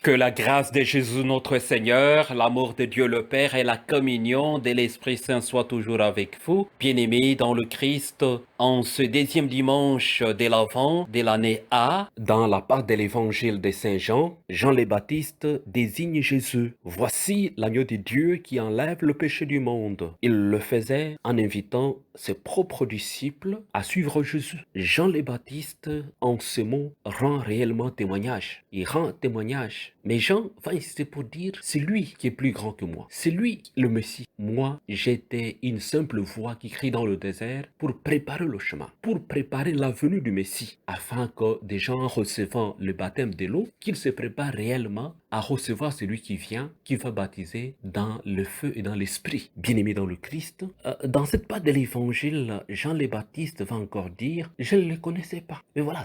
Que la grâce de Jésus notre Seigneur, l'amour de Dieu le Père et la communion de l'Esprit Saint soient toujours avec vous. Bien-aimés dans le Christ, en ce 10e dimanche de l'Avent de l'année A, dans la part de l'évangile de Saint Jean, Jean le Baptiste désigne Jésus. Voici l'agneau de Dieu qui enlève le péché du monde. Il le faisait en invitant ses propres disciples à suivre Jésus. Jean le Baptiste, en ce mot, rend réellement témoignage. Il rend témoignage. Mais Jean va insister pour dire, c'est lui qui est plus grand que moi. C'est lui le Messie. Moi, j'étais une simple voix qui crie dans le désert pour préparer le chemin, pour préparer la venue du Messie, afin que des gens recevant le baptême de l'eau, qu'ils se préparent réellement à recevoir celui qui vient, qui va baptiser dans le feu et dans l'esprit. Bien-aimé dans le Christ, dans cette part de l'évangile, Jean le Baptiste va encore dire, je ne le connaissais pas. Mais voilà,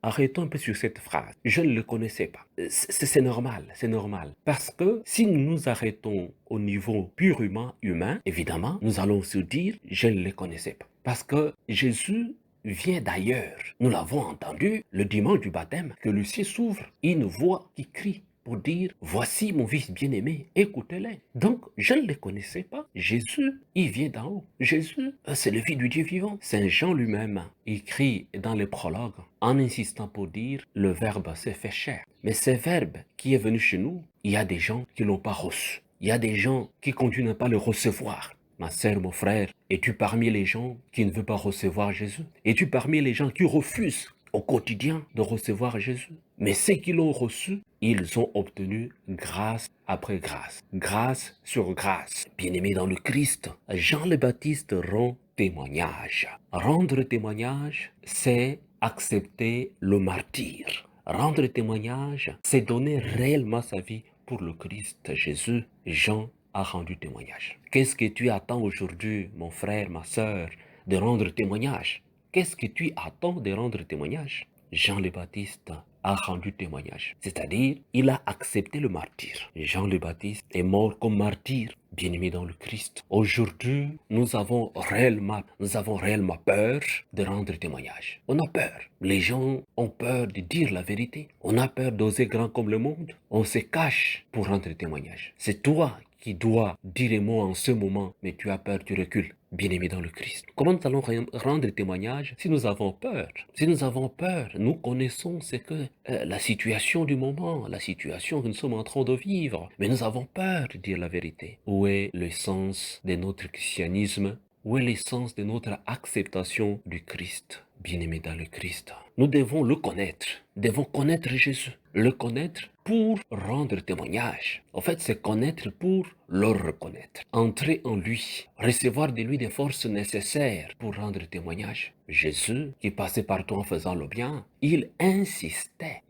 arrêtons un peu sur cette phrase. Je ne le connaissais pas. C'est normal, c'est normal. Parce que si nous nous arrêtons au niveau purement humain, évidemment, nous allons se dire, je ne le connaissais pas. Parce que Jésus vient d'ailleurs. Nous l'avons entendu le dimanche du baptême, que le ciel s'ouvre, une voix qui crie pour dire, voici mon fils bien-aimé, écoutez-le. Donc, je ne le connaissais pas. Jésus, il vient d'en haut. Jésus, c'est le Fils du Dieu vivant. Saint Jean lui-même écrit dans les prologues, en insistant pour dire, le Verbe s'est fait chair. Mais ce Verbe qui est venu chez nous, il y a des gens qui ne l'ont pas reçu. Il y a des gens qui continuent à ne pas le recevoir. Ma sœur, mon frère, es-tu parmi les gens qui ne veulent pas recevoir Jésus? Es-tu parmi les gens qui refusent au quotidien de recevoir Jésus? Mais ceux qui l'ont reçu, ils ont obtenu grâce après grâce, grâce sur grâce. Bien-aimés dans le Christ, Jean le Baptiste rend témoignage. Rendre témoignage, c'est accepter le martyre. Rendre témoignage, c'est donner réellement sa vie pour le Christ Jésus. Jean a rendu témoignage. Qu'est-ce que tu attends aujourd'hui, mon frère, ma sœur, de rendre témoignage? Qu'est-ce que tu attends de rendre témoignage? Jean le Baptiste a rendu témoignage, c'est-à-dire il a accepté le martyre. Jean le Baptiste est mort comme martyr, bien-aimé dans le Christ. Aujourd'hui, nous avons réellement peur de rendre témoignage. On a peur. Les gens ont peur de dire la vérité. On a peur d'oser grand comme le monde. On se cache pour rendre témoignage. C'est toi qui dois dire les mots en ce moment, mais tu as peur, tu recules. Bien-aimés dans le Christ. Comment nous allons rendre témoignage si nous avons peur? Si nous avons peur, nous connaissons ce que la situation du moment, la situation que nous sommes en train de vivre, mais nous avons peur de dire la vérité. Où est le sens de notre christianisme? Où est l'essence de notre acceptation du Christ? Bien-aimés dans le Christ, nous devons le connaître, devons connaître Jésus, le connaître pour rendre témoignage. En fait, c'est connaître pour le reconnaître, entrer en lui, recevoir de lui des forces nécessaires pour rendre témoignage. Jésus, qui passait partout en faisant le bien, il insistait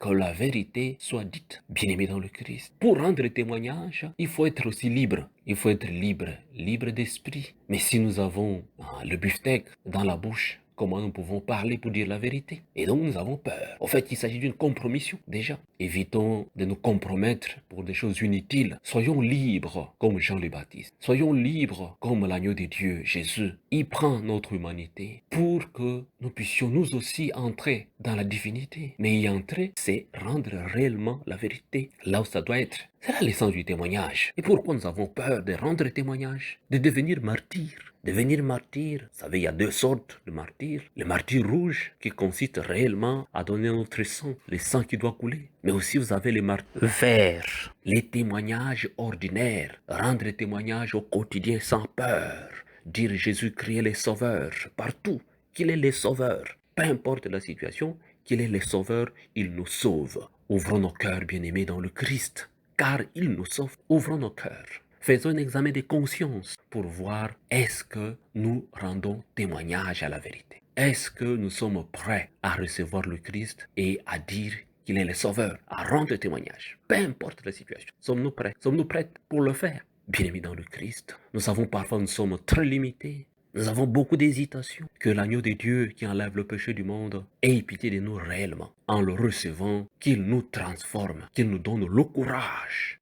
que la vérité soit dite. Bien-aimé dans le Christ, pour rendre témoignage, il faut être aussi libre. Il faut être libre d'esprit. Mais si nous avons le beefsteak dans la bouche, comment nous pouvons parler pour dire la vérité? Et donc nous avons peur. En fait, il s'agit d'une compromission déjà. Évitons de nous compromettre pour des choses inutiles. Soyons libres comme Jean le Baptiste. Soyons libres comme l'agneau de Dieu, Jésus. Il prend notre humanité pour que nous puissions nous aussi entrer dans la divinité. Mais y entrer, c'est rendre réellement la vérité là où ça doit être. C'est là l'essence du témoignage. Et pourquoi nous avons peur de rendre témoignage, de devenir martyr? Devenir martyr, vous savez, il y a deux sortes de martyrs. Le martyr rouge qui consiste réellement à donner notre sang, le sang qui doit couler. Mais aussi vous avez les martyrs verts, les témoignages ordinaires, rendre témoignage au quotidien sans peur, dire Jésus-Christ est le sauveur partout, qu'il est le sauveur. Peu importe la situation, qu'il est le sauveur, il nous sauve. Ouvrons nos cœurs bien-aimés dans le Christ, car il nous sauve. Ouvrons nos cœurs. Faisons un examen de conscience pour voir est-ce que nous rendons témoignage à la vérité. Est-ce que nous sommes prêts à recevoir le Christ et à dire qu'il est le sauveur, à rendre témoignage. Peu importe la situation. Sommes-nous prêts? Sommes-nous prêts pour le faire? Bien-aimés dans le Christ, nous savons parfois nous sommes très limités. Nous avons beaucoup d'hésitation. Que l'agneau de Dieu qui enlève le péché du monde ait pitié de nous réellement, en le recevant, qu'il nous transforme, qu'il nous donne le courage,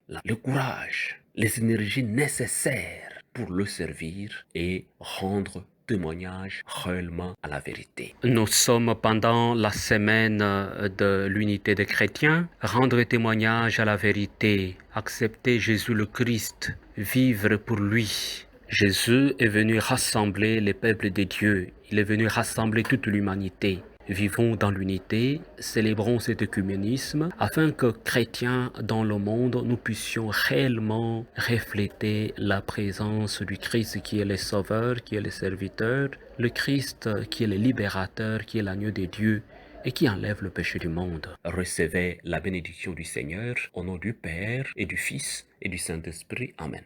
les énergies nécessaires pour le servir et rendre témoignage réellement à la vérité. Nous sommes pendant la semaine de l'unité des chrétiens. Rendre témoignage à la vérité, accepter Jésus le Christ, vivre pour lui. Jésus est venu rassembler les peuples de Dieu. Il est venu rassembler toute l'humanité. Vivons dans l'unité, célébrons cet œcuménisme afin que, chrétiens dans le monde, nous puissions réellement refléter la présence du Christ qui est le Sauveur, qui est le Serviteur, le Christ qui est le Libérateur, qui est l'agneau de Dieu et qui enlève le péché du monde. Recevez la bénédiction du Seigneur au nom du Père et du Fils et du Saint-Esprit. Amen.